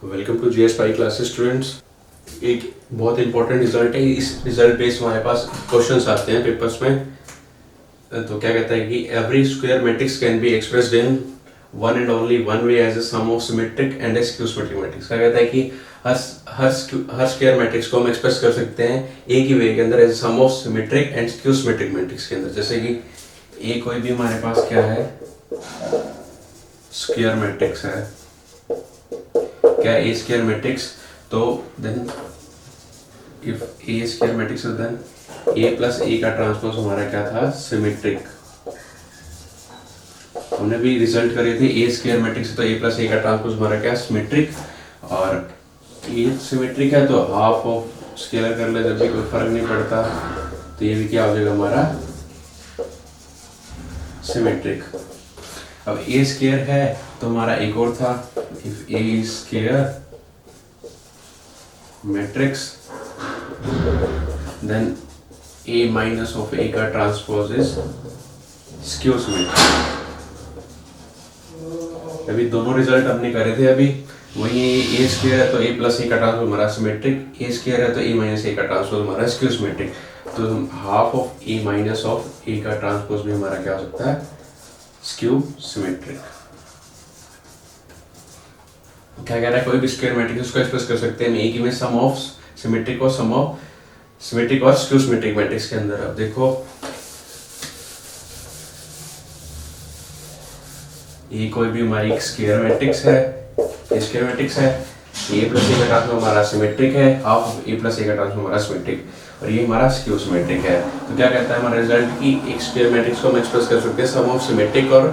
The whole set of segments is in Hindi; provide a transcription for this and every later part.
Welcome to GS5 classes students. एक बहुत इंपॉर्टेंट रिजल्ट है। इस रिजल्ट बेस्ड हमारे पास क्वेश्चंस आते हैं पेपर्स में। तो क्या कहता है कि every square matrix can be expressed in one and only one way as a sum of symmetric and a skew symmetric matrix. क्या कहता है कि हर स्क्वायर मैट्रिक्स को हम एक्सप्रेस कर सकते हैं एक ही वे के अंदर as a sum of symmetric and skew symmetric matrix के अंदर। जैसे कि ए कोई भी हमारे पास क्या है, स्क्वायर मैट्रिक्स है, क्या ए स्क्वायर मैट्रिक्स, तो then if A square matrix then A plus A का ट्रांसपोज हमारा क्या था, सिमेट्रिक। हमने भी रिजल्ट करे थे ए स्क्वायर मैट्रिक्स, तो ए प्लस ए का ट्रांसपोज हमारा क्या, सिमेट्रिक। और ए सिमेट्रिक है तो हाफ ऑफ स्केलर कर ले, जब भी कोई फर्क नहीं पड़ता, तो ये भी क्या हो जाएगा हमारा, सिमेट्रिक। अब ए स्क्वायर है तो हमारा एक और था, if A square matrix then A minus of A का ट्रांसपोज इज स्क्यू सिमेट्रिक। अभी दोनों रिजल्ट हमने करे थे। अभी वही ए स्क्वायर है तो ए प्लस ए का ट्रांसपोज हमारा सिमेट्रिक, ए स्क्वायर है तो ए माइनस ए का ट्रांसपोज हमारा स्क्यू सिमेट्रिक। तो half of A minus of A का ट्रांसपोज भी हमारा क्या हो सकता है, स्क्यू सिमेट्रिक। क्या कह रहा है, कोई भी स्क्वायर मैट्रिक्स उसको एक्सप्रेस कर सकते हैं एक ही में सम ऑफ सिमेट्रिक और सम ऑफ सिमेट्रिक और स्क्यू सिमेट्रिक मैट्रिक्स के अंदर। अब देखो ये कोई भी हमारी स्क्वायर मैट्रिक्स है, स्क्वायर मैट्रिक्स है, ए प्लस ए का ट्रांसपोज हमारा सिमेट्रिक है, half of A plus A का ट्रांसपोज हमारा सिमेट्रिक, और ये हमारा स्क्यू सिमेट्रिक है। तो क्या कहता है हमारा रिजल्ट कि एक स्क्वायर मैट्रिक्स को हम एक्सप्रेस कर सकते हैं सम ऑफ सिमेट्रिक और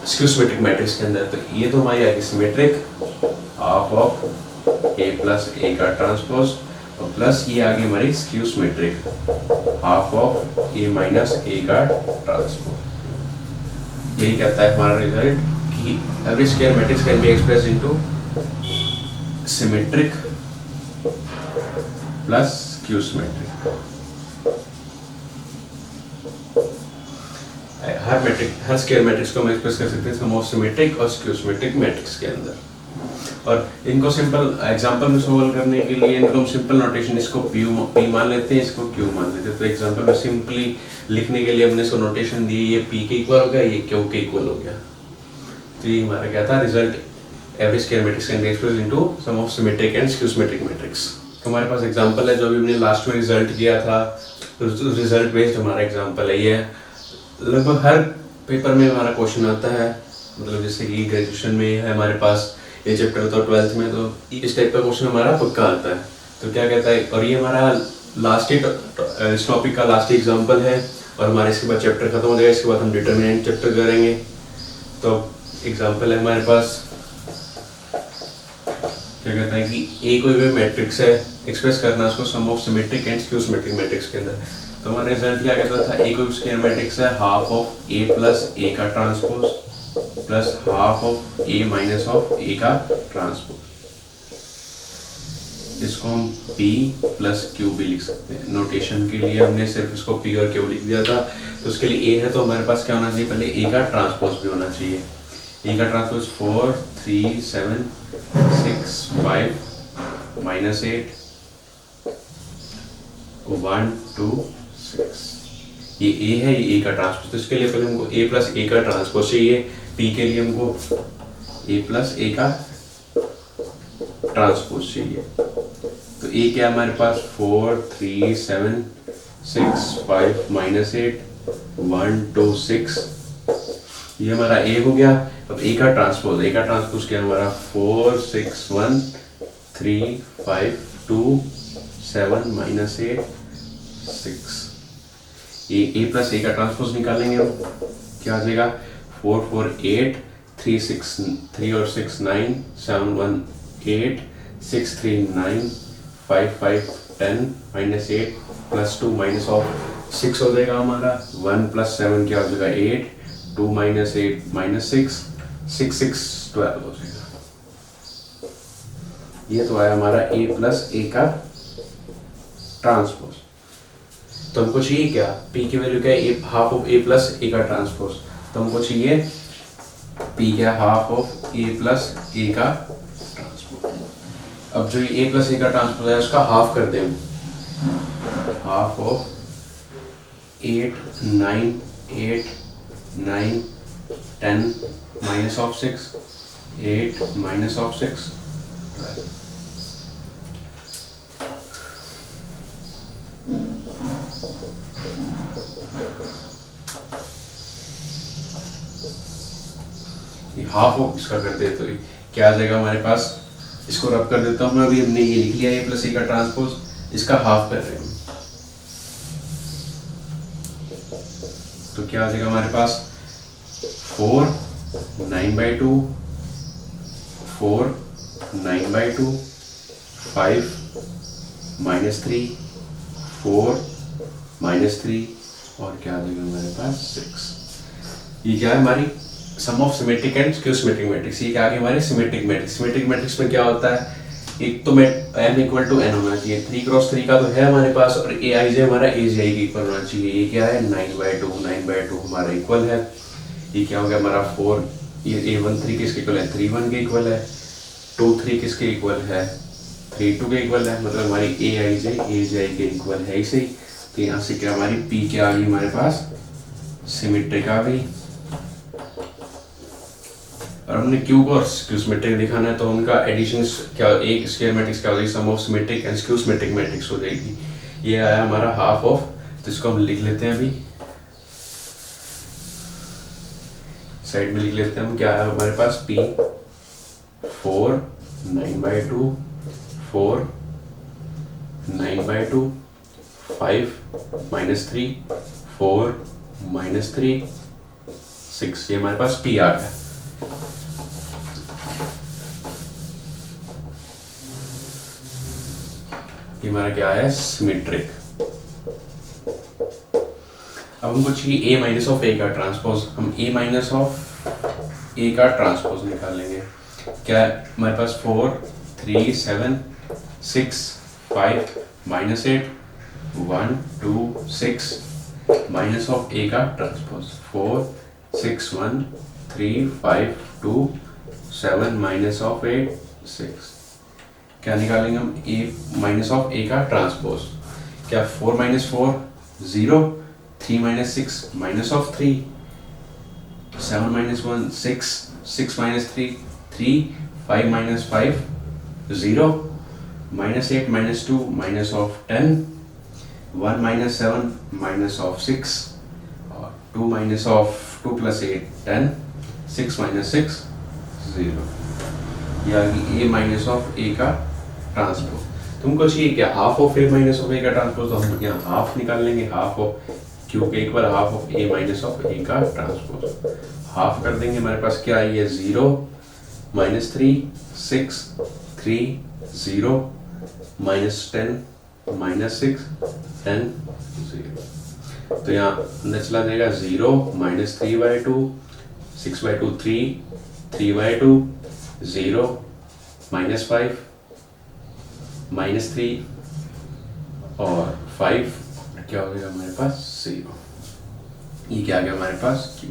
स्क्यू सिमेट्रिक मैट्रिक्स के अंदर। तो ये तो हमारी आएगी symmetric, half of A plus A का ट्रांसपोज, और प्लस ये आगे हमारी skew symmetric, half of A minus A का ट्रांसपोज। यही कहता है हमारा रिजल्ट कि every square matrix can be expressed into symmetric plus skew symmetric. हर स्क्वायर मैट्रिक्स को हम एक्सप्रेस कर सकते हैं सम ऑफ सिमेट्रिक और स्क्यू सिमेट्रिक मैट्रिक्स के अंदर। और इनको सिंपल एग्जांपल में सोल्व करने के लिए इनको हम सिंपल नोटेशन, इसको पी मान लेते हैं, इसको क्यू मान लेते हैं। तो एग्जांपल में सिंपली लिखने के लिए हमने इसको नोटेशन दी, ये पी के इक्वल हो गया, ये क्यू के इक्वल हो गया। तो ये हमारा क्या था result, every square matrix can be expressed into sum of symmetric and skew symmetric matrix. हमारे पास एग्जांपल है जो भी हमने लास्ट में रिजल्ट किया था, रिजल्ट बेस्ड हमारा एग्जांपल है। ये लगभग हर पेपर में हमारा क्वेश्चन आता है, मतलब जैसे कि ग्रेजुएशन में है हमारे पास ये चैप्टर, तो 12th में तो इस टाइप का क्वेश्चन हमारा पक्का आता है। तो क्या कहता है, और ये हमारा लास्ट इस टॉपिक का लास्ट एग्जांपल है, और हमारे इसके बाद चैप्टर खत्म हो जाएगा, इसके बाद हम डिटरमिनेंट चैप्टर करेंगे। तो एग्जांपल है हमारे पास, क्या कहता है कि ए कोई भी मैट्रिक्स है, एक्सप्रेस करना उसको sum of symmetric and skew symmetric matrix के अंदर। तो हमारा रिजल्ट क्या कहता था, ए कोई स्क्वायर मैट्रिक्स है, half of A plus A का transpose plus half of A minus of A का ट्रांसपोज। इसको हम P प्लस Q भी लिख सकते हैं। नोटेशन के लिए हमने सिर्फ इसको P और Q लिख दिया था, तो उसके लिए A है तो हमारे पास क्या होना चाहिए, पहले A का ट्रांसपोज भी होना चाहिए। A का ट्रांसपोज 4 3 7 6 5 माइनस 8 1 2 6, ये A है, ये A का ट्रांसपोज। तो इसके लिए पहले हमको A प्लस A का ट्रांसपोज चाहिए, P के लिए हमको A प्लस A का ट्रांसपोज चाहिए। तो A क्या हमारे पास 4 3 7 6 5 माइनस 8 1 2 6, ये हमारा A हो गया। अब A का ट्रांसपोज क्या हमारा 4 6 1 3 5 2 7 माइनस 8 6। A प्लस A का ट्रांसपोज निकालेंगे हम, क्या आ जाएगा 4 4 8 3 6 3 और 6 9 7 1 8 6 3 9 5 5 10 माइनस 8 प्लस 2 माइनस ऑफ 6 हो जाएगा हमारा। 1 प्लस 7 क्या हो जाएगा 8, 2 माइनस 8 माइनस 6 6 6 12 हो जाएगा। ये तो आया हमारा A प्लस A का ट्रांसपोज। तो हमको चाहिए क्या, P की वैल्यू क्या है, half of A plus A का ट्रांसपोज। तो हमको चाहिए पी क्या, half of A plus A का ट्रांसपोज। अब जो ए प्लस ए का ट्रांसपोज है उसका हाफ कर दें हम, half of 8 9 8 9 10 minus of 6 8 minus of 6 12। Half of इसका कर दे तो क्या आ जाएगा हमारे पास, इसको रब कर देता हूँ मैं अभी, हमने ये लिख लिया ए प्लस ए का ट्रांसपोज, इसका हाफ कर रहे हैं तो क्या आ जाएगा हमारे पास 4 9/2 4 9/2 5 -3 4 -3 और क्या आ जाएगा हमारे पास 6। ये क्या है हमारी sum of symmetric and skew symmetric matrix. ये क्या आ गया हमारे सिमेट्रिक मैट्रिक्स। सिमेट्रिक मैट्रिक्स में क्या होता है, एक तो m इक्वल टू n होना चाहिए, 3x3 का तो है हमारे पास, और aij हमारा aj के इक्वल होना चाहिए। ये क्या है 9/2 हमारा इक्वल है। ये क्या हो गया हमारा 4, ये a13 किसके इक्वल है, 3 1 के इक्वल है, 2 3 किसके इक्वल है, 3 2 के इक्वल है, मतलब हमारी aij aj के इक्वल है इसे। तो यहाँ से क्या हमारी p क्या आ गई हमारे पास, सिमेट्रिक आ गई। और हमने क्यू को स्क्यू सिमेट्रिक दिखाना है तो उनका एडिशन क्या, एक स्क्वायर मैट्रिक्स क्या हो जाएगी, sum of symmetric and skew symmetric matrix हो जाएगी। ये आया हमारा हाफ ऑफ, तो इसको हम लिख लेते हैं अभी साइड में लिख लेते हैं हम। क्या है हमारे पास p 4 9/2 4 9/2 5 -3 4 -3 6, ये हमारे पास p आ गया। ये हमारा क्या है सिमेट्रिक। अब हमको चाहिए a माइनस ऑफ a का ट्रांसपोज। हम a माइनस ऑफ a का ट्रांसपोज निकालेंगे। क्या है हमारे पास 4 3 7 6 5 -8 1 2 6 माइनस ऑफ a का ट्रांसपोज 4 6 1 3 5 2 7 माइनस ऑफ 8 6। क्या निकालेंगे हम a माइनस ऑफ a का ट्रांसपोज। क्या 4 - 4 0 3 - 6 minus of 3 7 - 1 6 6 - 3 3 5 - 5 0 -8 - 2 minus of 10 1 - 7 minus of 6 और 2 माइनस ऑफ 2 + 8 10 6 - 6 0। ये आ गई a माइनस ऑफ a का ट्रांसपोज। तुमको चाहिए क्या, half of a minus of a का ट्रांसपोज, तो हम यहाँ हाफ निकाल लेंगे, हाफ ऑफ q के equal half of a minus of a का ट्रांसपोज। हाफ कर देंगे, हमारे पास क्या आई है 0 -3 6 3 0 -10 -6 10 0। तो यहाँ अंदर चला जाएगा 0 -3/2 6/2 3 3/2 0 -5 -3 और 5 क्या हो गया हमारे पास 0। ये क्या आ गया हमारे पास q।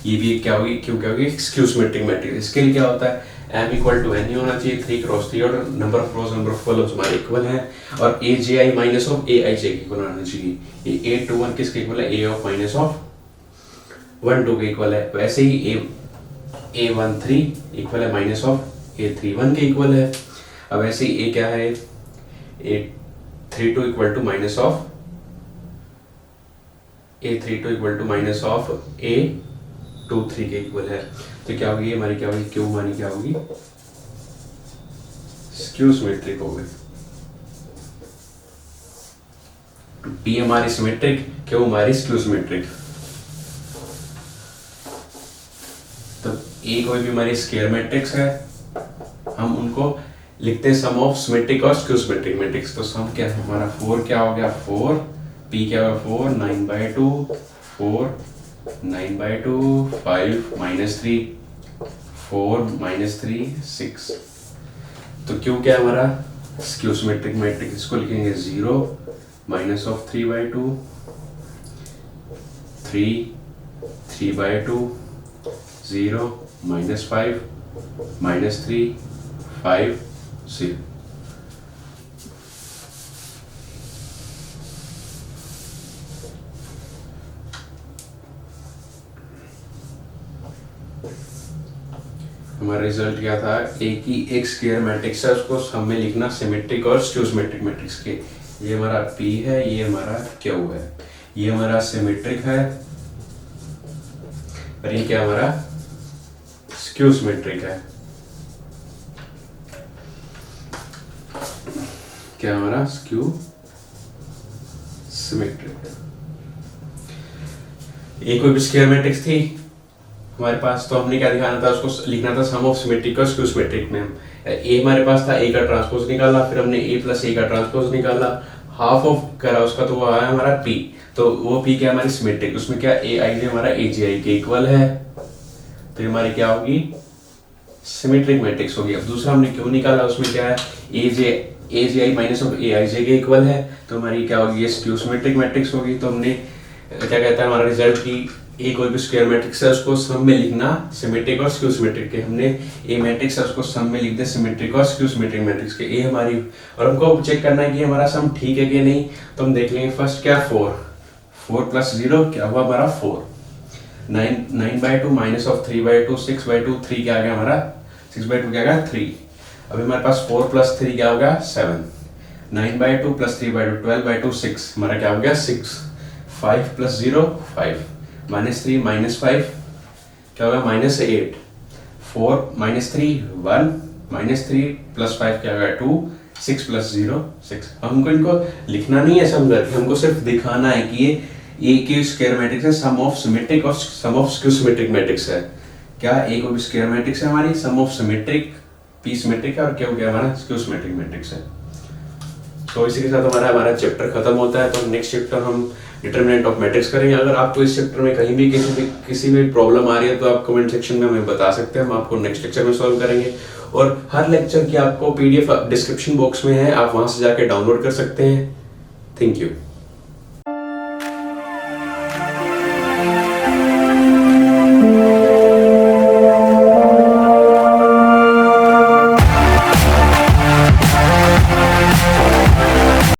ये भी क्या होगी, q क्या होगी स्क्यू सिमेट्रिक मैट्रिक्स। इसके लिए क्या होता है m इक्वल टू n ही होना चाहिए, 3 × 3 और number of rose number of columns हमारे इक्वल हैं, और aj माइनस ऑफ aij के इक्वल होना चाहिए। ये 8 to 1 किसके इक्वल है, a ऑफ माइनस ऑफ 1 2 के इक्वल है। वैसे ही a13 इक्वल है माइनस ऑफ a31 के इक्वल है। अब ऐसे ही a क्या है, a32 equal to minus of a32 equal to minus of a23 के इक्वल है। तो क्या होगी हमारी, क्या होगी क्यू हमारी क्या होगी स्क्यू सिमेट्रिक होगी। p हमारी सिमेट्रिक, क्यू हमारी स्क्यू सिमेट्रिक। तो a कोई भी हमारी स्क्वायर मैट्रिक्स है, हम उनको लिखते हैं सम ऑफ सिमेट्रिक और स्क्यू सिमेट्रिक मैट्रिक्स। तो सम क्या है हमारा 4 क्या हो गया 4 p क्या होगा 4 9/2 4 9/2 5 -3 4 -3 6। तो क्यों क्या है हमारा स्क्यू सिमेट्रिक मैट्रिक्स। इसको लिखेंगे 0 -3/2 3 3/2 0 -5 -3 5 0। हमारा रिजल्ट क्या था, एक स्क्वायर मैट्रिक्स है, उसको सम में लिखना सिमेट्रिक और स्क्यू सिमेट्रिक मैट्रिक्स के। ये हमारा P है, ये हमारा Q है, ये हमारा सिमेट्रिक है और ये क्या हमारा स्क्यू सिमेट्रिक है। क्या हमारा स्क्यू सिमेट्रिक। ये कोई भी स्क्वायर मैट्रिक्स थी हमारे पास, तो हमने क्या दिखाना था, उसको लिखना था सम ऑफ सिमेट्रिक और स्क्यू सिमेट्रिक में। ए हमारे पास था, ए का ट्रांसपोज निकाला, फिर हमने ए प्लस ए का ट्रांसपोज निकाला, हाफ ऑफ करा उसका, तो वो आया हमारा पी। तो वो पी क्या हमारी सिमेट्रिक, उसमें क्या ए आई हमारा ए जी आई के इक्वल है, तो ये हमारी क्या होगी सिमेट्रिक मैट्रिक्स होगी। अब दूसरा हमने क्यों निकाला, उसमें क्या है ए जे आई माइनस ऑफ ए आई जे के इक्वल है, तो हमारी क्या होगी ये स्क्यू सिमेट्रिक मैट्रिक्स होगी। तो हमने क्या कहता है हमारा रिजल्ट की ए कोई भी स्क्वायर मैट्रिक्स है उसको सम में लिखना सिमेट्रिक और स्क्यू सिमेट्रिक के। हमने ए मैट्रिक्स है उसको सम में लिख दिया सिमेट्रिक और स्क्यू सिमेट्रिक मैट्रिक्स के। ए हमारी, और हमको चेक करना है कि हमारा सम ठीक है कि नहीं, तो हम देख लेंगे फर्स्ट क्या 4 + 0 क्या हुआ हमारा 4, 9/2 माइनस ऑफ 3/2 6/2 3 क्या आ गया हमारा 6/2 क्या आ गया 3। अभी हमारे पास 4 + 3 क्या होगा 7, 9/2 + 3/2 12/2 6 हमारा क्या हो गया 6, 5 + 0 5 -3 -5 क्या होगा -8, 4 -3 1 -3 + 5 क्या होगा 2, 6 + 0 6। हमको इनको लिखना नहीं है सम करके, हमको सिर्फ दिखाना है कि ये ए की स्क्वायर मैट्रिक्स है, सम ऑफ सिमेट्रिक और सम ऑफ स्क्यू सिमेट्रिक मैट्रिक्स है। क्या ए को भी स्क्वायर मैट्रिक्स है हमारी, sum of symmetric P symmetric है, और क्या हो गया हमारा स्क्यू सिमेट्रिक मैट्रिक्स है। तो इसी के साथ हमारा चैप्टर खत्म होता है। तो नेक्स्ट चैप्टर हम डिटरमिनेंट ऑफ मैट्रिक्स करेंगे। अगर आपको इस चैप्टर में कहीं भी किसी भी प्रॉब्लम आ रही है तो आप कमेंट सेक्शन में हमें बता सकते हैं, हम आपको नेक्स्ट लेक्चर में सॉल्व करेंगे। और हर लेक्चर की आपको पीडीएफ डिस्क्रिप्शन बॉक्स में है, आप वहां से जाके डाउनलोड कर सकते हैं। Thank you.